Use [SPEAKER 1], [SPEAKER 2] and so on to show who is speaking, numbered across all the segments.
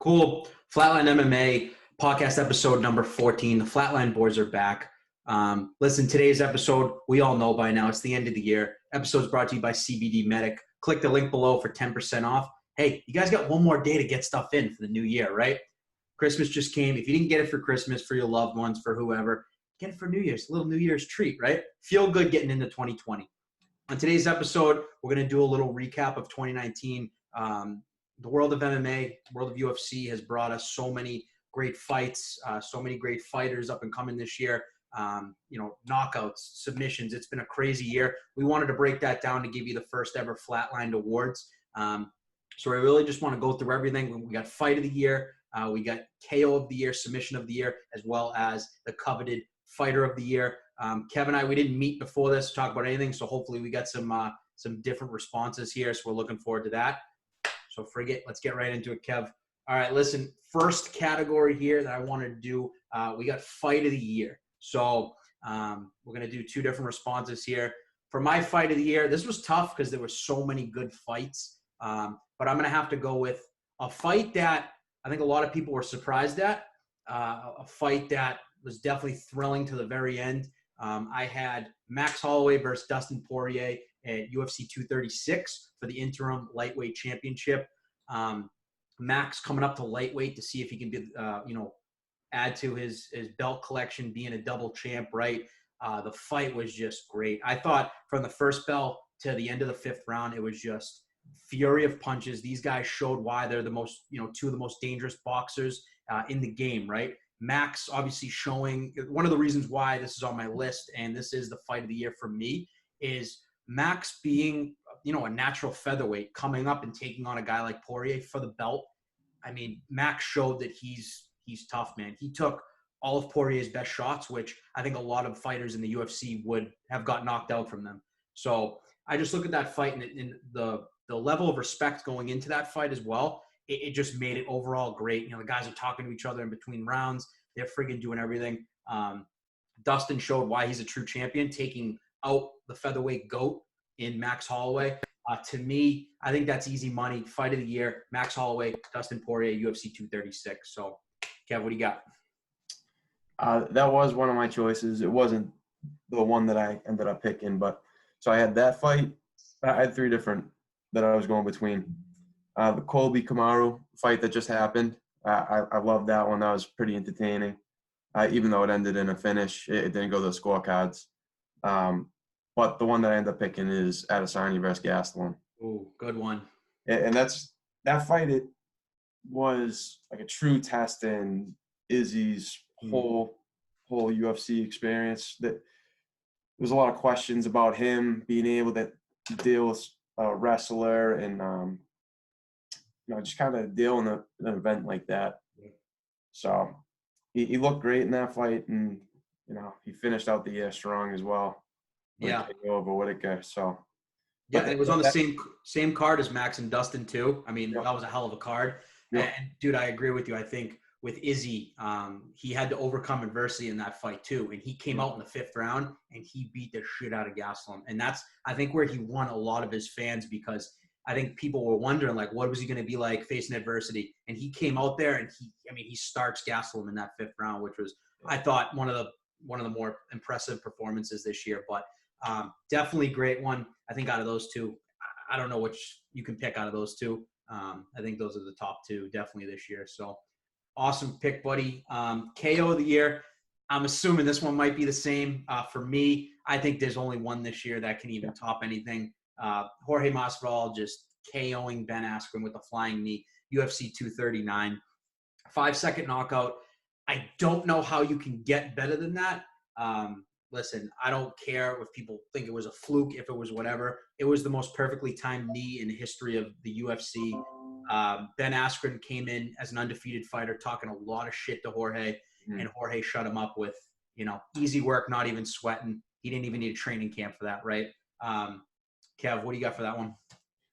[SPEAKER 1] Cool. Flatline MMA podcast episode number 14. The Flatline boys are back. Listen, today's episode, we all know by now, it's the end of the year. Episode's brought to you by CBD Medic. Click the link below for 10% off. Hey, you guys got one more day to get stuff in for the new year, right? Christmas just came. If you didn't get it for Christmas, for your loved ones, for whoever, get it for New Year's. A little New Year's treat, right? Feel good getting into 2020. On today's episode, we're going to do a little recap of 2019. The world of MMA, world of UFC has brought us so many great fights, so many great fighters up and coming this year. Knockouts, submissions. It's been a crazy year. We wanted to break that down to give you the first ever Flatlined Awards. So I really just want to go through everything. We got Fight of the Year. We got KO of the Year, Submission of the Year, as well as the coveted Fighter of the Year. Kevin and I, we didn't meet before this to talk about anything, so hopefully we got some different responses here, so we're looking forward to that. So let's get right into it, Kev. All right, listen, first category here that I wanted to do, we got Fight of the Year. So we're going to do two different responses here. For my Fight of the Year, this was tough because there were so many good fights, but I'm going to have to go with a fight that I think a lot of people were surprised at, a fight that was definitely thrilling to the very end. I had Max Holloway versus Dustin Poirier at UFC 236 for the interim lightweight championship. Max coming up to lightweight to see if he can be, add to his belt collection, being a double champ, right? The fight was just great. I thought from the first bell to the end of the fifth round, it was just fury of punches. These guys showed why they're the most, two of the most dangerous boxers in the game, right? Max obviously showing one of the reasons why this is on my list, and this is the Fight of the Year for me, is Max being, a natural featherweight coming up and taking on a guy like Poirier for the belt. I mean, Max showed that he's tough, man. He took all of Poirier's best shots, which I think a lot of fighters in the UFC would have got knocked out from them. So I just look at that fight and the level of respect going into that fight as well. It just made it overall great. The guys are talking to each other in between rounds. They're friggin' doing everything. Dustin showed why he's a true champion, taking out the featherweight GOAT in Max Holloway. To me, I think that's easy money. Fight of the Year, Max Holloway, Dustin Poirier, UFC 236. So, Kev, what do you got?
[SPEAKER 2] That was one of my choices. It wasn't the one that I ended up picking, but so I had that fight. I had three different that I was going between. The Colby Kamaru fight that just happened. I loved that one. That was pretty entertaining. Even though it ended in a finish, it didn't go to the scorecards. But the one that I ended up picking is Adesanya versus Gastelum.
[SPEAKER 1] Oh, good one.
[SPEAKER 2] And that fight. It was like a true test in Izzy's whole UFC experience. That there's a lot of questions about him being able to deal with a wrestler and just kind of deal in an event like that. So he looked great in that fight, and he finished out the year strong as well.
[SPEAKER 1] Yeah.
[SPEAKER 2] Over Whitaker. So
[SPEAKER 1] yeah, it was on the same card as Max and Dustin too. I mean, that was a hell of a card. Yeah. And dude, I agree with you. I think with Izzy, he had to overcome adversity in that fight too, and he came out in the fifth round and he beat the shit out of Gastelum, and that's I think where he won a lot of his fans, because I think people were wondering, like, what was he going to be like facing adversity? And he came out there and he starts Gastelum in that fifth round, which was, I thought, one of the more impressive performances this year. But definitely great one. I think out of those two, I don't know which you can pick out of those two. I think those are the top two definitely this year. So awesome pick, buddy. KO of the Year. I'm assuming this one might be the same. For me, I think there's only one this year that can even top anything. Jorge Masvidal just KOing Ben Askren with a flying knee, UFC 239, 5-second knockout. I don't know how you can get better than that. Listen, I don't care if people think it was a fluke, if it was whatever. It was the most perfectly timed knee in the history of the UFC. Ben Askren came in as an undefeated fighter, talking a lot of shit to Jorge, and Jorge shut him up with, easy work, not even sweating. He didn't even need a training camp for that, right? Kev, what do you got for that one?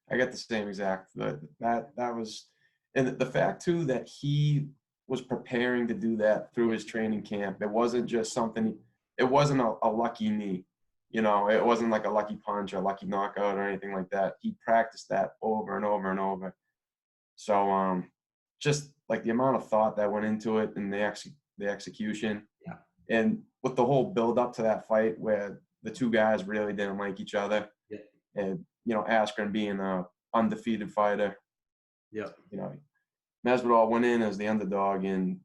[SPEAKER 2] I got the same exact. That was, and the fact too that he was preparing to do that through his training camp. It wasn't just something. It wasn't a lucky knee, It wasn't like a lucky punch or a lucky knockout or anything like that. He practiced that over and over and over. So just like the amount of thought that went into it and the execution.
[SPEAKER 1] Yeah.
[SPEAKER 2] And with the whole build up to that fight where the two guys really didn't like each other.
[SPEAKER 1] Yeah.
[SPEAKER 2] And, you know, Askren being a undefeated fighter.
[SPEAKER 1] Yeah.
[SPEAKER 2] You know, Masvidal went in as the underdog and, you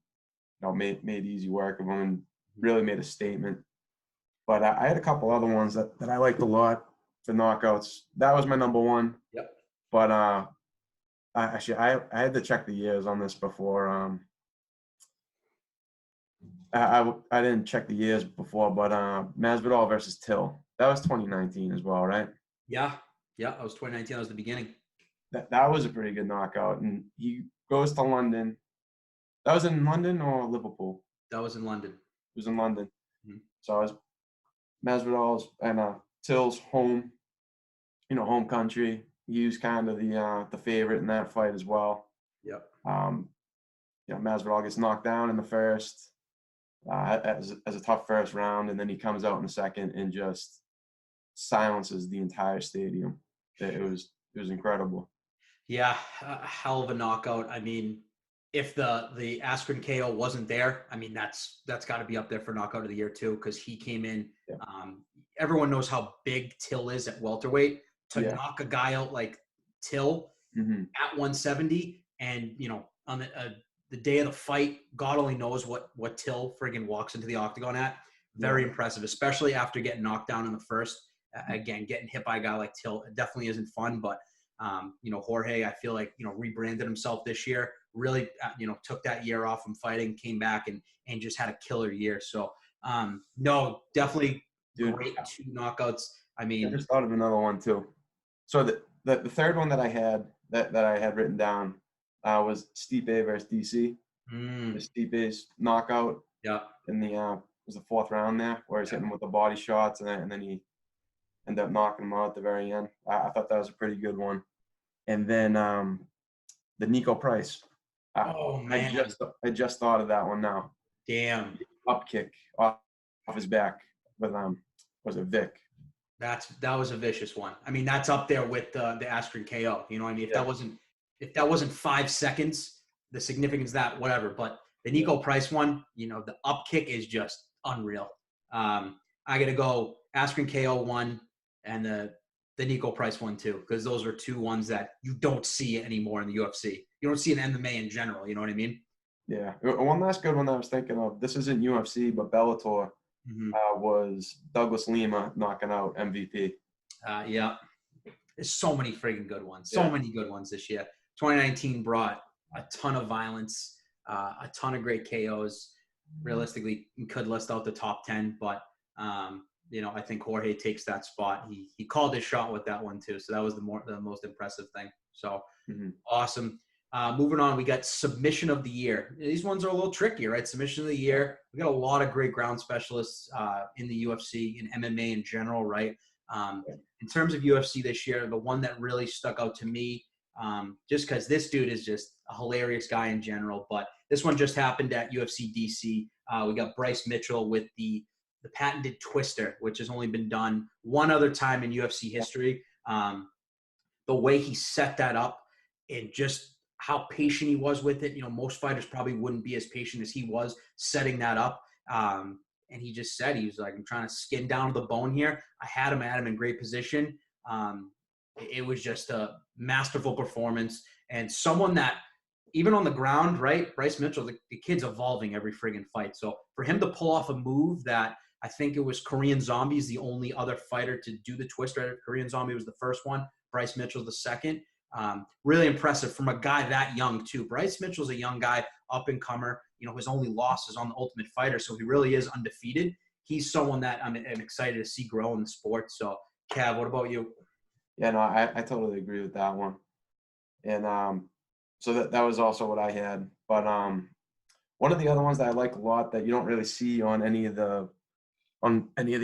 [SPEAKER 2] know, made easy work of him and really made a statement. But I had a couple other ones that I liked a lot for knockouts. That was my number one.
[SPEAKER 1] Yep.
[SPEAKER 2] But I had to check the years on this before. I didn't check the years before, but Masvidal versus Till. That was 2019 as well, right?
[SPEAKER 1] Yeah. Yeah. That was 2019. That was the beginning.
[SPEAKER 2] That was a pretty good knockout. And he goes to London. That was in London or Liverpool?
[SPEAKER 1] That was in London.
[SPEAKER 2] It was in London.
[SPEAKER 1] Mm-hmm.
[SPEAKER 2] So I was Masvidal's and Till's home, you know, home country. He was kind of the favorite in that fight as well.
[SPEAKER 1] Yep.
[SPEAKER 2] You know, Masvidal gets knocked down in the first as a tough first round, and then he comes out in the second and just silences the entire stadium. It was incredible.
[SPEAKER 1] Yeah, a hell of a knockout. I mean, if the Askren KO wasn't there, I mean that's got to be up there for knockout of the year too, because he came in.
[SPEAKER 2] Yeah.
[SPEAKER 1] Everyone knows how big Till is at welterweight. To
[SPEAKER 2] Yeah.
[SPEAKER 1] knock a guy out like Till at 170, and you know on the day of the fight, God only knows what Till friggin' walks into the octagon at. Very impressive, especially after getting knocked down in the first. Again, getting hit by a guy like Till, it definitely isn't fun, but you know, Jorge, I feel like, you know, rebranded himself this year, really, you know, took that year off from fighting, came back and just had a killer year. So, no, definitely great two knockouts. I mean,
[SPEAKER 2] I just thought of another one too. So the third one that I had written down was Stipe versus DC. Stipe's knockout.
[SPEAKER 1] Yeah.
[SPEAKER 2] In the was the fourth round there, where he's hitting him with the body shots, and then he ended up knocking him out at the very end. I thought that was a pretty good one. And then the Nico Price.
[SPEAKER 1] Oh man,
[SPEAKER 2] I just thought of that one now.
[SPEAKER 1] Damn.
[SPEAKER 2] Up kick off his back with was it Vic?
[SPEAKER 1] That was a vicious one. I mean, that's up there with the Askren KO. You know what I mean? If that wasn't 5 seconds, the significance of that, whatever. But the Nico Price one, you know, the up kick is just unreal. I got to go Askren KO one and the Nico Price one too, because those are two ones that you don't see anymore in the UFC. You don't see in MMA in general. You know what I mean?
[SPEAKER 2] Yeah. One last good one that I was thinking of. This isn't UFC, but Bellator. Was Douglas Lima knocking out MVP.
[SPEAKER 1] Yeah. There's so many friggin' good ones. So many good ones this year. 2019 brought a ton of violence, a ton of great KOs. Realistically, you could list out the top 10, but, you know, I think Jorge takes that spot. He called his shot with that one too. So that was the most impressive thing. So awesome. Moving on, we got submission of the year. These ones are a little trickier, right? Submission of the year. We got a lot of great ground specialists in the UFC and MMA in general, right? In terms of UFC this year, the one that really stuck out to me, just because this dude is just a hilarious guy in general, but this one just happened at UFC DC. We got Bryce Mitchell with the patented twister, which has only been done one other time in UFC history. The way he set that up and just how patient he was with it. You know, most fighters probably wouldn't be as patient as he was setting that up. And he just said, he was like, I'm trying to skin down to the bone here. I had him in great position. It was just a masterful performance and someone that even on the ground, right? Bryce Mitchell, the kid's evolving every friggin' fight. So for him to pull off a move that I think it was Korean Zombie is the only other fighter to do the twister. Korean Zombie was the first one. Bryce Mitchell's the second. Really impressive from a guy that young too. Bryce Mitchell's a young guy, up and comer. You know, his only loss is on the Ultimate Fighter, so he really is undefeated. He's someone that I'm excited to see grow in the sport. So, Cav, what about you?
[SPEAKER 2] Yeah, no, I totally agree with that one. And so that was also what I had. But one of the other ones that I like a lot that you don't really see on any of the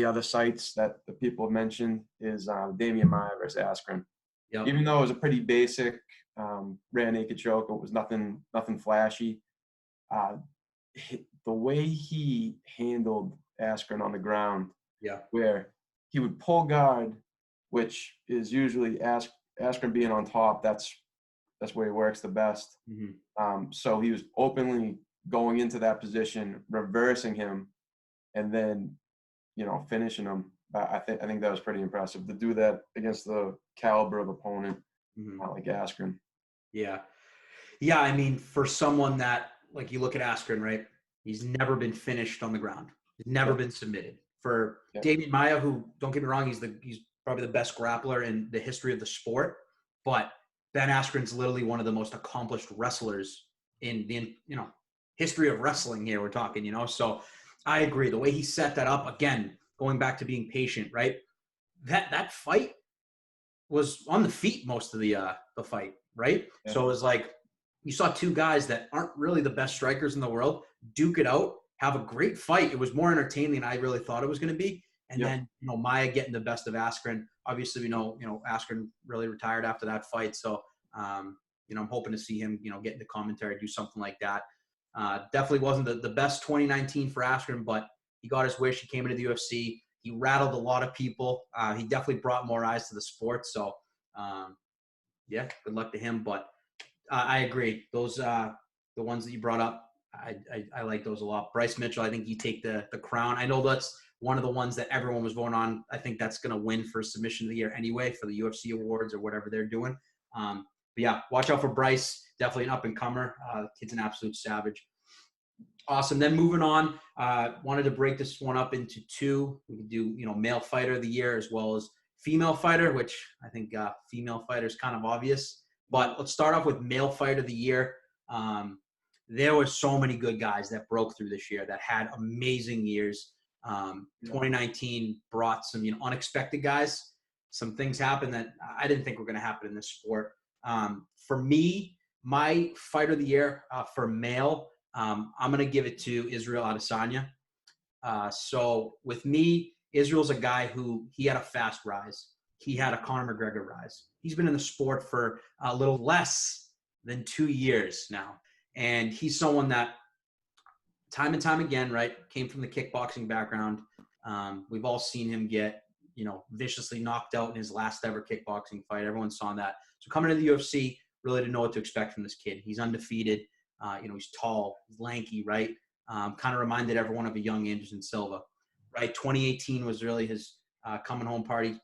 [SPEAKER 2] other sites that the people have mentioned is Damian Maia versus Askren.
[SPEAKER 1] Yep.
[SPEAKER 2] Even though it was a pretty basic rear naked choke, it was nothing flashy. The way he handled Askren on the ground, where he would pull guard, which is usually Askren being on top. That's That's where he works the best. So he was openly going into that position, reversing him, and then, finishing him. I think that was pretty impressive to do that against the caliber of opponent, like Askren.
[SPEAKER 1] Yeah. Yeah, I mean, for someone that, like, you look at Askren, right? He's never been finished on the ground. He's never been submitted. For Damian Maia, who, don't get me wrong, he's probably the best grappler in the history of the sport, but Ben Askren's literally one of the most accomplished wrestlers in the history of wrestling here, we're talking, So I agree. The way he set that up, again, going back to being patient, right? That fight was on the feet most of the fight, right?
[SPEAKER 2] Yeah.
[SPEAKER 1] So it was like you saw two guys that aren't really the best strikers in the world duke it out, have a great fight. It was more entertaining than I really thought it was going to be. And then, Maia getting the best of Askren. Obviously, we know, Askren really retired after that fight. So, I'm hoping to see him, get into commentary, do something like that. Definitely wasn't the best 2019 for Askren, but he got his wish. He came into the UFC. He rattled a lot of people. He definitely brought more eyes to the sport. So, good luck to him. But I agree. Those, the ones that you brought up, I like those a lot. Bryce Mitchell, I think you take the crown. I know that's one of the ones that everyone was voting on. I think that's going to win for submission of the year anyway for the UFC awards or whatever they're doing. But yeah, watch out for Bryce. Definitely an up-and-comer. Kid's an absolute savage. Awesome. Then moving on, wanted to break this one up into two. We could do, male fighter of the year as well as female fighter, which I think female fighter is kind of obvious. But let's start off with male fighter of the year. There were so many good guys that broke through this year that had amazing years. 2019 brought some unexpected guys. Some things happened that I didn't think were going to happen in this sport. For me, my fighter of the year for male, I'm going to give it to Israel Adesanya. So with me, Israel's a guy who he had a fast rise. He had a Conor McGregor rise. He's been in the sport for a little less than 2 years now. And he's someone that time and time again, right, came from the kickboxing background. We've all seen him get, viciously knocked out in his last ever kickboxing fight. Everyone saw that. So coming to the UFC, really didn't know what to expect from this kid. He's undefeated. He's tall, he's lanky, right? Kind of reminded everyone of a young Anderson Silva, right? 2018 was really his coming home party.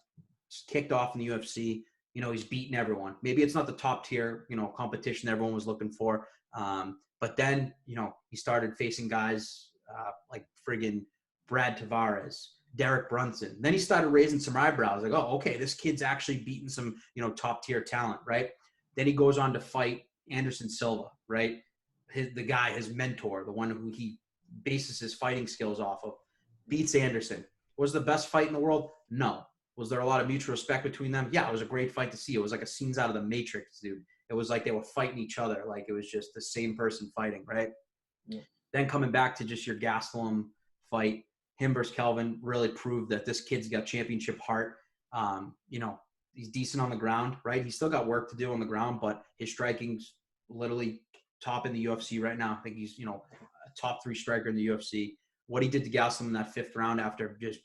[SPEAKER 1] Just kicked off in the UFC. He's beaten everyone. Maybe it's not the top tier, competition everyone was looking for. But then, he started facing guys like friggin' Brad Tavares, Derek Brunson. Then he started raising some eyebrows, like, oh, okay, this kid's actually beating some, top tier talent, right? Then he goes on to fight Anderson Silva, right? The guy, his mentor, the one who he bases his fighting skills off of, beats Anderson. Was the best fight in the world? No. Was there a lot of mutual respect between them? Yeah, it was a great fight to see. It was like a scenes out of the Matrix, dude. It was like they were fighting each other. Like it was just the same person fighting, right? Yeah. Then coming back to just your Gastelum fight, him versus Kelvin really proved that this kid's got championship heart. He's decent on the ground, right? He's still got work to do on the ground, but his striking's literally top in the UFC right now. I think he's, a top 3 striker in the UFC. What he did to Gastelum in that 5th round after just,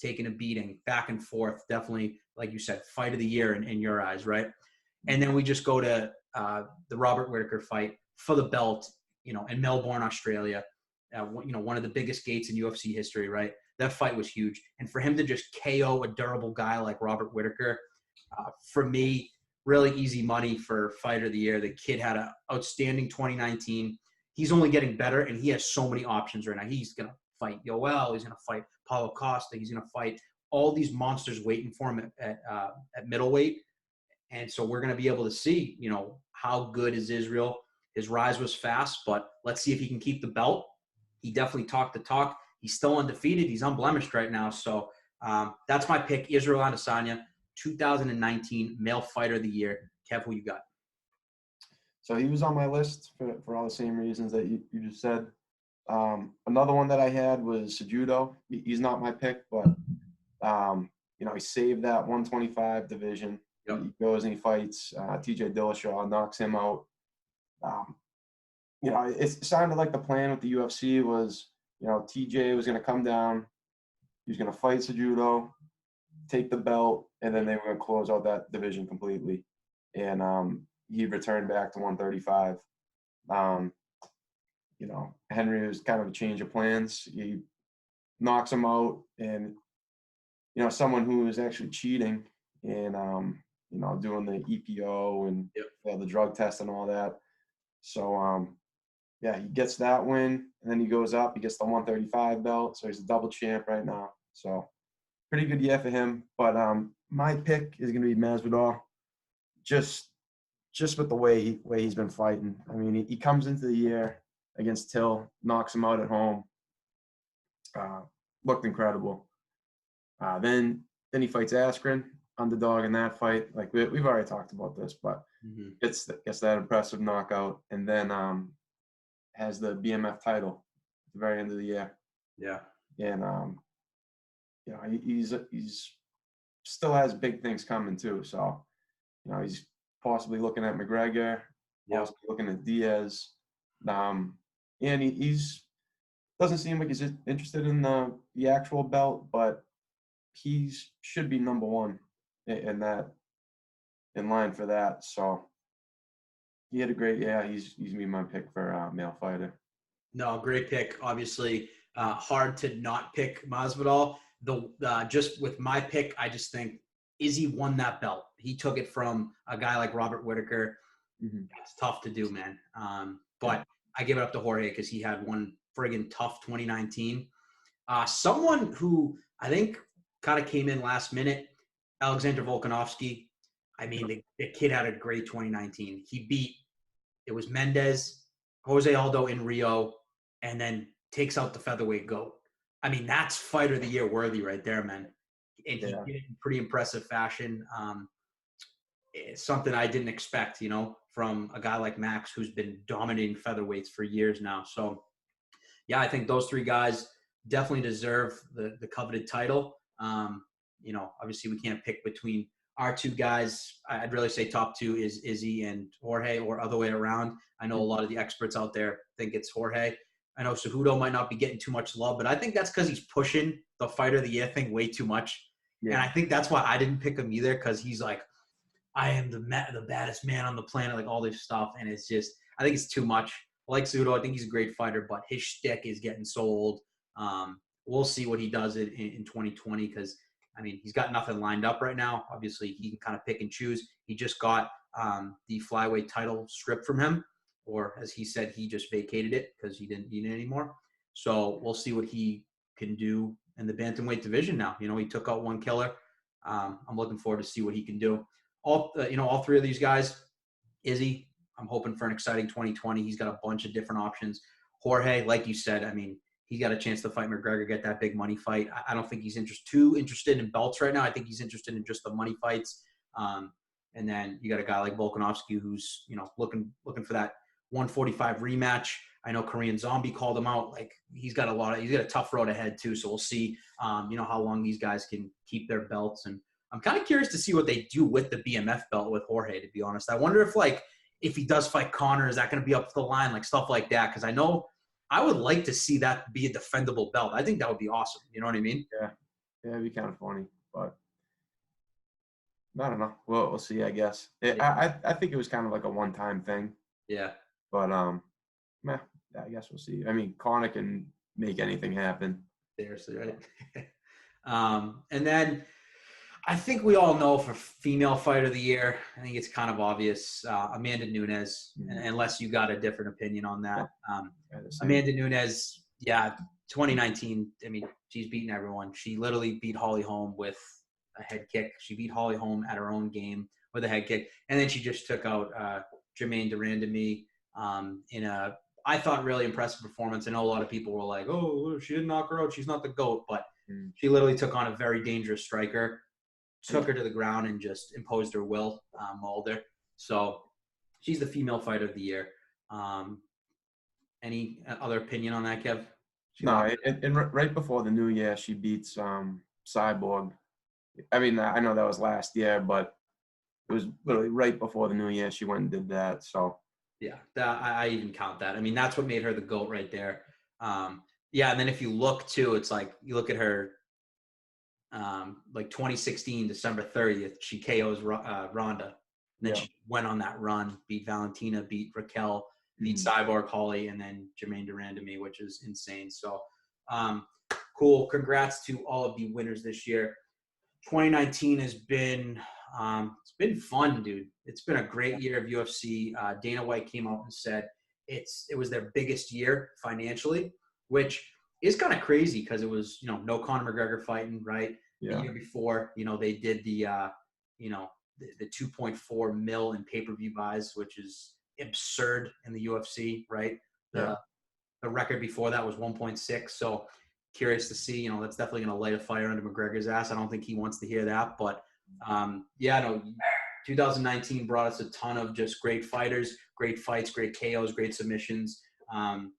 [SPEAKER 1] taking a beating back and forth, definitely, like you said, fight of the year in your eyes, right? And then we just go to the Robert Whittaker fight for the belt, in Melbourne, Australia. One of the biggest gates in UFC history, right? That fight was huge. And for him to just KO a durable guy like Robert Whittaker, for me, really easy money for fighter of the year. The kid had an outstanding 2019. He's only getting better, and he has so many options right now. He's going to fight Yoel. He's going to fight Paulo Costa. He's going to fight all these monsters waiting for him at middleweight. And so we're going to be able to see, how good is Israel. His rise was fast, but let's see if he can keep the belt. He definitely talked the talk. He's still undefeated. He's unblemished right now. So that's my pick, Israel Adesanya, 2019 Male Fighter of the Year. Kev, who you got?
[SPEAKER 2] So he was on my list for all the same reasons that you just said. Another one that I had was Cejudo. He's not my pick, but he saved that 125 division. Yep. He goes and he fights TJ Dillashaw, knocks him out. It sounded like the plan with the UFC was, TJ was going to come down, he was going to fight Cejudo, take the belt, and then they were going to close out that division completely. And he returned back to 135. Henry was kind of a change of plans. He knocks him out, and someone who is actually cheating and doing the EPO and the drug test and all that. So he gets that win, and then he goes up. He gets the 135 belt, so he's a double champ right now. So pretty good year for him. But my pick is going to be Masvidal. Just with the way he's been fighting. I mean, he comes into the year against Till, knocks him out at home. Looked incredible. Then he fights Askren, underdog in that fight. Like we've already talked about this, but gets that impressive knockout, and then has the BMF title at the very end of the year.
[SPEAKER 1] Yeah.
[SPEAKER 2] And he's still has big things coming too. So he's possibly looking at McGregor, possibly looking at Diaz, and he's doesn't seem like he's interested in the actual belt, but he should be number one in line for that. So he had a great he's me my pick for male fighter.
[SPEAKER 1] No, great pick. Obviously, hard to not pick Masvidal. Just with my pick, I just think Izzy won that belt. He took it from a guy like Robert Whittaker. It's tough to do, man. But I give it up to Jorge because he had one friggin' tough 2019. Someone who I think kind of came in last minute, Alexander Volkanovski. I mean, the kid had a great 2019. It was Mendez, Jose Aldo in Rio, and then takes out the featherweight GOAT. I mean, that's fighter of the year worthy right there, man. And he did it in pretty impressive fashion. It's something I didn't expect, from a guy like Max, who's been dominating featherweights for years now. So, I think those three guys definitely deserve the coveted title. Obviously we can't pick between our two guys. I'd really say top two is Izzy and Jorge, or other way around. I know a lot of the experts out there think it's Jorge. I know Cejudo might not be getting too much love, but I think that's because he's pushing the fighter of the year thing way too much. Yeah. And I think that's why I didn't pick him either, because he's like, I am the baddest man on the planet, like all this stuff. And it's just, I think it's too much. I like Cejudo. I think he's a great fighter, but his shtick is getting so old. We'll see what he does in 2020, because, I mean, he's got nothing lined up right now. Obviously, he can kind of pick and choose. He just got the flyweight title stripped from him, or as he said, he just vacated it because he didn't need it anymore. So we'll see what he can do in the bantamweight division now. He took out one killer. I'm looking forward to see what he can do. All three of these guys, Izzy, I'm hoping for an exciting 2020. He's got a bunch of different options. Jorge, like you said, I mean, he got a chance to fight McGregor, get that big money fight. I don't think he's too interested in belts right now. I think he's interested in just the money fights. And then you got a guy like Volkanovski who's, looking for that 145 rematch. I know Korean Zombie called him out. Like he's got a tough road ahead too. So we'll see, how long these guys can keep their belts. And I'm kind of curious to see what they do with the BMF belt with Jorge, to be honest. I wonder if he does fight Conor, is that going to be up to the line, like stuff like that? Because I know I would like to see that be a defendable belt. I think that would be awesome. You know what I mean?
[SPEAKER 2] Yeah, it'd be kind of funny, but I don't know. Well, we'll see, I guess. I think it was kind of like a one-time thing.
[SPEAKER 1] Yeah.
[SPEAKER 2] But I guess we'll see. I mean, Conor can make anything happen.
[SPEAKER 1] Seriously, right? And then I think we all know for female fighter of the year, I think it's kind of obvious, Amanda Nunes, unless you got a different opinion on that. Amanda Nunes, 2019, I mean, she's beaten everyone. She literally beat Holly Holm with a head kick. She beat Holly Holm at her own game with a head kick. And then she just took out Jermaine Durandamy in a, I thought, really impressive performance. I know a lot of people were like, oh, she didn't knock her out. She's not the GOAT. But she literally took on a very dangerous striker, took her to the ground, and just imposed her will, mauled her. So she's the female fighter of the year. Any other opinion on that, Kev?
[SPEAKER 2] No, and right before the new year, she beats Cyborg. I mean, I know that was last year, but it was literally right before the new year she went and did that. So
[SPEAKER 1] yeah, I even count that. I mean, that's what made her the GOAT right there. And then if you look too, it's like you look at her. Like 2016, December 30th, she KOs Ronda. And then she went on that run, beat Valentina, beat Raquel, beat
[SPEAKER 2] Mm-hmm.
[SPEAKER 1] Cyborg Holly, and then Jermaine Durand to me, which is insane. So cool. Congrats to all of the winners this year. 2019 has been it's been fun, dude. It's been a great year of UFC. Dana White came out and said it was their biggest year financially, which is kind of crazy because it was, you know, no Conor McGregor fighting, right?
[SPEAKER 2] Yeah.
[SPEAKER 1] The year before, you know, they did the you know, the 2.4 mil in pay-per-view buys, which is absurd in the UFC, right? The record before that was 1.6. So curious to see, you know, that's definitely going to light a fire under McGregor's ass. I don't think he wants to hear that, but yeah, no, 2019 brought us a ton of just great fighters, great fights, great KOs, great submissions. And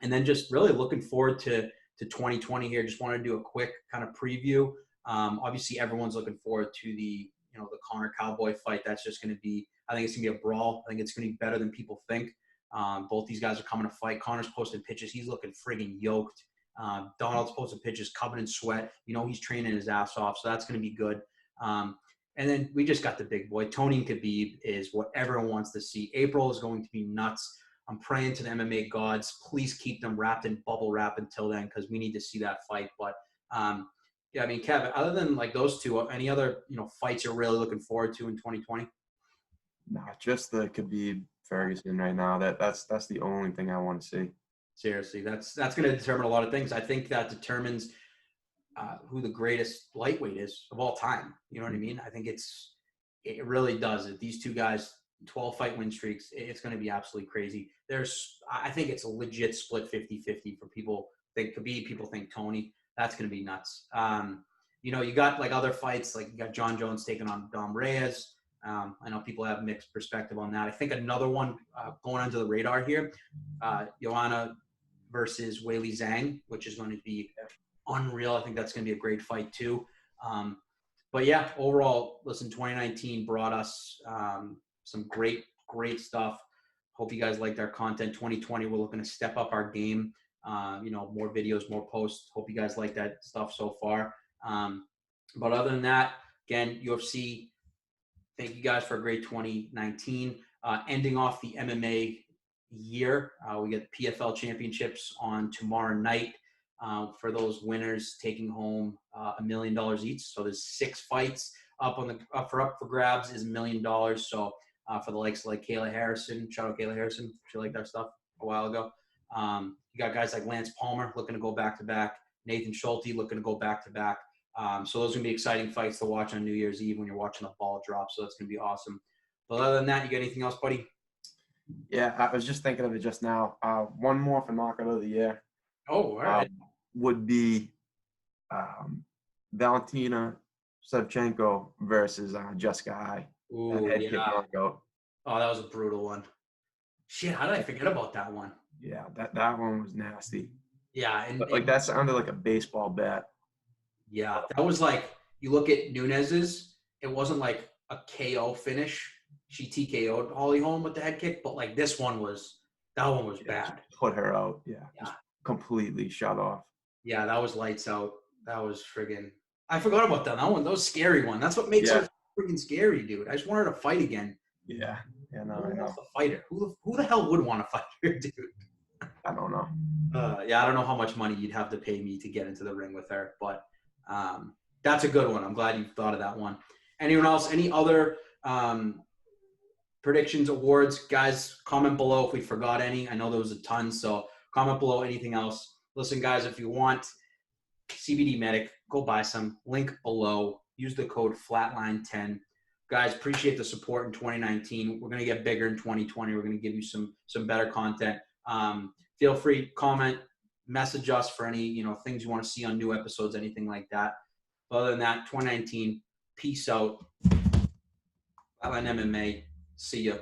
[SPEAKER 1] then just really looking forward to 2020 here. Just wanted to do a quick kind of preview. Obviously everyone's looking forward to the, you know, the Conor Cowboy fight. That's just going to be, I think it's going to be a brawl. I think it's going to be better than people think. Both these guys are coming to fight. Conor's posting pictures. He's looking friggin' yoked. Donald's posting pictures covered in sweat. You know, he's training his ass off, so that's going to be good. And then we just got the big boy. Tony and Khabib is what everyone wants to see. April is going to be nuts. I'm praying to the MMA gods. Please keep them wrapped in bubble wrap until then, because we need to see that fight. But yeah, I mean, Kevin, other than like those two, any other, you know, fights you're really looking forward to in 2020?
[SPEAKER 2] No, just the Khabib Ferguson right now. That's the only thing I want to see.
[SPEAKER 1] Seriously, that's going to determine a lot of things. I think that determines who the greatest lightweight is of all time. You know what I mean? I think it really does. If these two guys, 12 fight win streaks, it's going to be absolutely crazy. I think it's a legit split 50-50 for people think Khabib, people think Tony. That's going to be nuts. You know, you got like other fights, like you got John Jones taking on Dom Reyes. I know people have mixed perspective on that. I think another one going under the radar here, Joanna versus Weili Zhang, which is going to be unreal. I think that's going to be a great fight too. But yeah, overall, listen, 2019 brought us some great stuff. Hope you guys liked our content. 2020, we're looking to step up our game. You know, more videos, more posts. Hope you guys like that stuff so far. But other than that, again, UFC, thank you guys for a great 2019. Ending off the MMA year, we get the PFL championships on tomorrow night. For those winners taking home $1 million each. So there's 6 fights up for grabs is $1 million. So for the likes of like Kayla Harrison, shout out Kayla Harrison, she liked our stuff a while ago. You got guys like Lance Palmer looking to go back to back, Nathan Schulte looking to go back to back. So those are gonna be exciting fights to watch on New Year's Eve when you're watching the ball drop. So that's gonna be awesome. But other than that, you got anything else, buddy?
[SPEAKER 2] Yeah, I was just thinking of it just now. One more for knockout of the year.
[SPEAKER 1] Oh, all right.
[SPEAKER 2] Would be Valentina Shevchenko versus Jessica Eye.
[SPEAKER 1] Ooh,
[SPEAKER 2] Head
[SPEAKER 1] yeah.
[SPEAKER 2] kick knockout.
[SPEAKER 1] Oh, that was a brutal one. Shit, how did I forget about that one?
[SPEAKER 2] Yeah, that one was nasty.
[SPEAKER 1] Yeah, and
[SPEAKER 2] Like that sounded like a baseball bat.
[SPEAKER 1] yeah, that was like, you look at Nunez's, it wasn't like a KO finish. She TKO'd Holly Holm with the head kick, but like that one was bad.
[SPEAKER 2] Put her out. Yeah. Just completely shut off.
[SPEAKER 1] Yeah, that was lights out. That was friggin'. I forgot about that. That was a scary one. That's what makes her friggin' scary, dude. I just want her to fight again.
[SPEAKER 2] Yeah. Yeah, no,
[SPEAKER 1] Who
[SPEAKER 2] I know.
[SPEAKER 1] wants to fight her? Who the hell would want to fight her, dude?
[SPEAKER 2] I don't know.
[SPEAKER 1] Yeah, I don't know how much money you'd have to pay me to get into the ring with her, but that's a good one. I'm glad you thought of that one. Anyone else? Any other predictions, awards? Guys, comment below if we forgot any. I know there was a ton, so comment below anything else. Listen, guys, if you want CBD Medic, go buy some. Link below. Use the code FLATLINE10. Guys, appreciate the support in 2019. We're going to get bigger in 2020. We're going to give you some better content. Feel free to comment, message us for any things you want to see on new episodes, anything like that. But other than that, 2019, peace out. Flatline MMA. See ya.